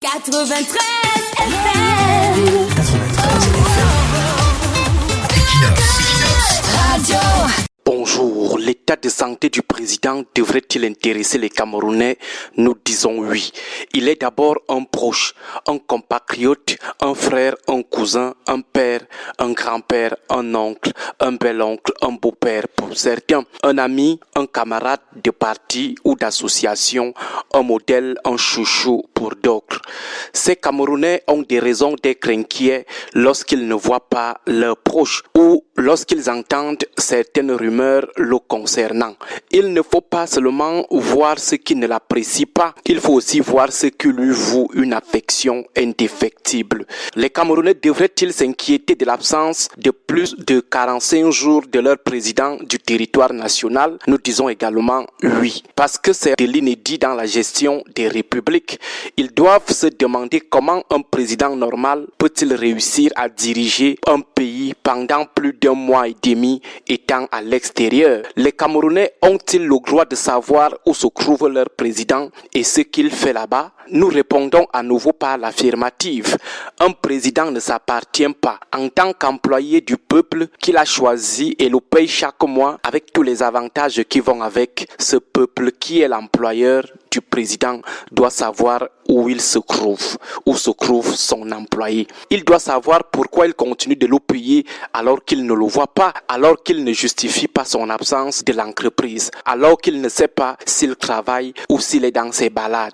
93 FM. 93 Equinox Radio. Bonjour, l'état de santé du président devrait-il intéresser les Camerounais? Nous disons oui. Il est d'abord un proche, un compatriote, un frère, un cousin, un père, un grand-père, un oncle, un bel-oncle, un beau-père pour certains, un ami, un camarade de parti ou d'association, un modèle, un chouchou pour d'autres. Ces Camerounais ont des raisons d'être inquiets lorsqu'ils ne voient pas leurs proches ou lorsqu'ils entendent certaines rumeurs le concernant. Il ne faut pas seulement voir ce qui ne l'apprécie pas, il faut aussi voir ce qui lui voue une affection indéfectible. Les Camerounais devraient-ils s'inquiéter de l'absence de plus de 45 jours de leur président du territoire national? Nous disons également oui, parce que c'est de l'inédit dans la gestion des républiques. Ils doivent se demander comment un président normal peut-il réussir à diriger un pays pendant plus d'un mois et demi étant à l'extérieur. Les Camerounais ont-ils le droit de savoir où se trouve leur président et ce qu'il fait là-bas? Nous répondons à nouveau par l'affirmative. Un président ne s'appartient pas. En tant qu'employé du peuple qu'il a choisi et le paye chaque mois avec tous les avantages qui vont avec, ce peuple qui est l'employeur du président doit savoir où il se trouve, où se trouve son employé. Il doit savoir pourquoi il continue de le payer alors qu'il ne le voit pas, alors qu'il ne justifie pas son absence de l'entreprise, alors qu'il ne sait pas s'il travaille ou s'il est dans ses balades.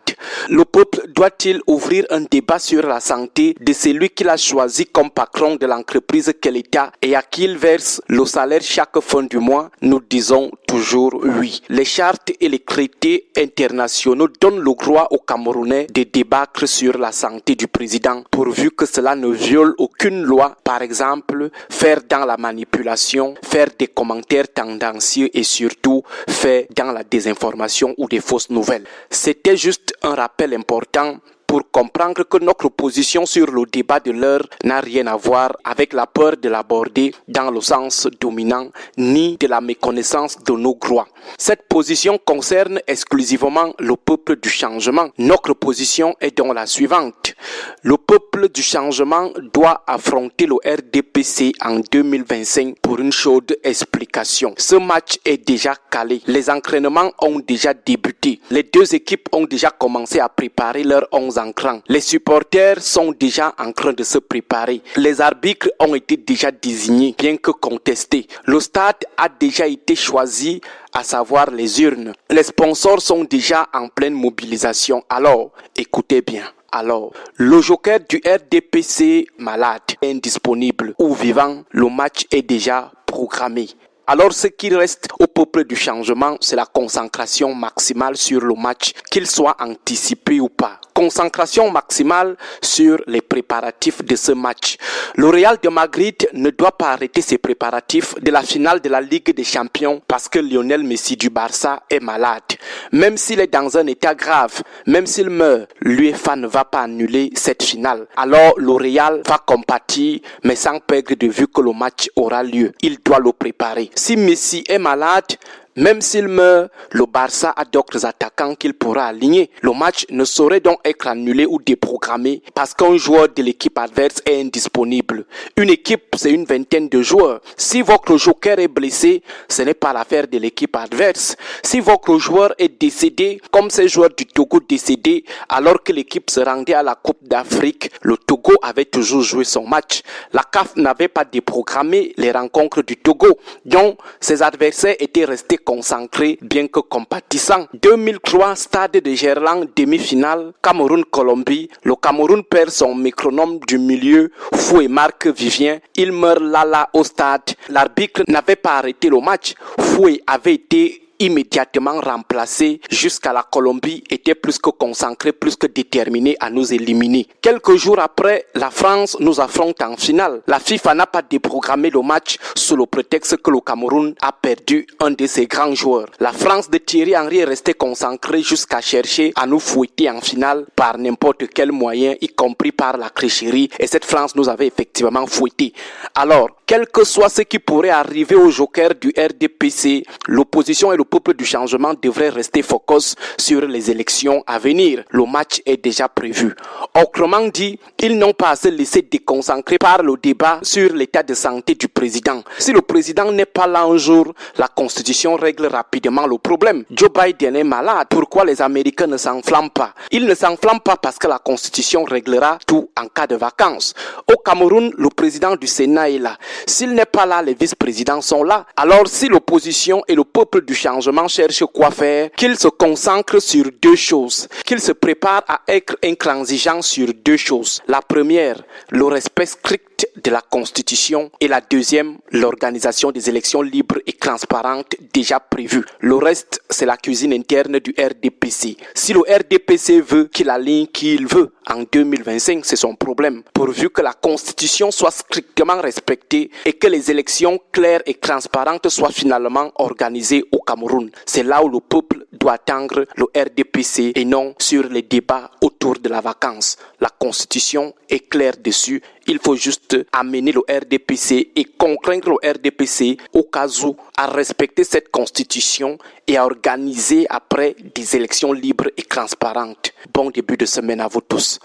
Le peuple doit-il ouvrir un débat sur la santé de celui qu'il a choisi comme patron de l'entreprise qu'est l'État et à qui il verse le salaire chaque fin du mois? Nous disons toujours oui. Les chartes et les traités internationaux donnent le droit aux Camerounais de débattre sur la santé du président pourvu que cela ne viole aucune loi. Par exemple, faire dans la manipulation, faire des commentaires tendancieux et surtout faire dans la désinformation ou des fausses nouvelles. C'était juste un rappel important pour comprendre que notre position sur le débat de l'heure n'a rien à voir avec la peur de l'aborder dans le sens dominant, ni de la méconnaissance de nos droits. Cette position concerne exclusivement le peuple du changement. Notre position est donc la suivante. Le peuple du changement doit affronter le RDPC en 2025 pour une chaude explication. Ce match est déjà calé. Les entraînements ont déjà débuté. Les deux équipes ont déjà commencé à préparer leurs 11 entrants. Les supporters sont déjà en train de se préparer. Les arbitres ont été déjà désignés, bien que contestés. Le stade a déjà été choisi, à savoir les urnes. Les sponsors sont déjà en pleine mobilisation. Alors, écoutez bien. Alors, le joker du RDPC malade, indisponible ou vivant, le match est déjà programmé. Alors, ce qui reste au peuple du changement, c'est la concentration maximale sur le match, qu'il soit anticipé ou pas. Concentration maximale sur les préparatifs de ce match. Le Real de Madrid ne doit pas arrêter ses préparatifs de la finale de la Ligue des Champions parce que Lionel Messi du Barça est malade. Même s'il est dans un état grave, même s'il meurt, l'UEFA ne va pas annuler cette finale. Alors, le Real va compatir, mais sans perdre de vue que le match aura lieu. Il doit le préparer. Si Messi est malade, même s'il meurt, le Barça a d'autres attaquants qu'il pourra aligner. Le match ne saurait donc être annulé ou déprogrammé parce qu'un joueur de l'équipe adverse est indisponible. Une équipe, c'est une vingtaine de joueurs. Si votre joker est blessé, ce n'est pas l'affaire de l'équipe adverse. Si votre joueur est décédé, comme ces joueurs du Togo décédés, alors que l'équipe se rendait à la Coupe d'Afrique, le Togo avait toujours joué son match. La CAF n'avait pas déprogrammé les rencontres du Togo, donc ses adversaires étaient restés concentré bien que compatissant. 2003, stade de Gerland, demi-finale, Cameroun-Colombie. Le Cameroun perd son métronome du milieu, Foué marque Vivien. Il meurt là au stade. L'arbitre n'avait pas arrêté le match. Foué avait été immédiatement remplacé jusqu'à la Colombie était plus que concentrée, plus que déterminée à nous éliminer. Quelques jours après, la France nous affronte en finale. La FIFA n'a pas déprogrammé le match sous le prétexte que le Cameroun a perdu un de ses grands joueurs. La France de Thierry Henry est restée concentrée jusqu'à chercher à nous fouetter en finale par n'importe quel moyen, y compris par la tricherie. Et cette France nous avait effectivement fouetté. Alors, quel que soit ce qui pourrait arriver au joker du RDPC, l'opposition et le peuple du changement devrait rester focus sur les élections à venir. Le match est déjà prévu. Autrement dit, ils n'ont pas à se laisser déconcentrer par le débat sur l'état de santé du président. Si le président n'est pas là un jour, la Constitution règle rapidement le problème. Joe Biden est malade. Pourquoi les Américains ne s'enflamment pas? Ils ne s'enflamment pas parce que la Constitution réglera tout en cas de vacances. Au Cameroun, le président du Sénat est là. S'il n'est pas là, les vice-présidents sont là. Alors si l'opposition et le peuple du changement cherchent quoi faire, qu'ils se concentrent sur deux choses. Qu'ils se préparent à être intransigeants sur deux choses. La première, le respect strict de la Constitution, et la deuxième, l'organisation des élections libres et transparentes déjà prévues. Le reste, c'est la cuisine interne du RDPC. Si le RDPC veut qu'il aligne qui il veut en 2025, c'est son problème. Pourvu que la Constitution soit strictement respectée et que les élections claires et transparentes soient finalement organisées au Cameroun. C'est là où le peuple doit attendre le RDPC et non sur les débats autour de la vacance. La Constitution est claire dessus. Il faut juste amener le RDPC et contraindre le RDPC au cas où à respecter cette Constitution et à organiser après des élections libres et transparentes. Bon début de semaine à vous tous.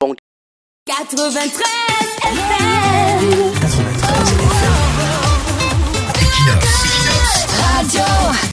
93 FM.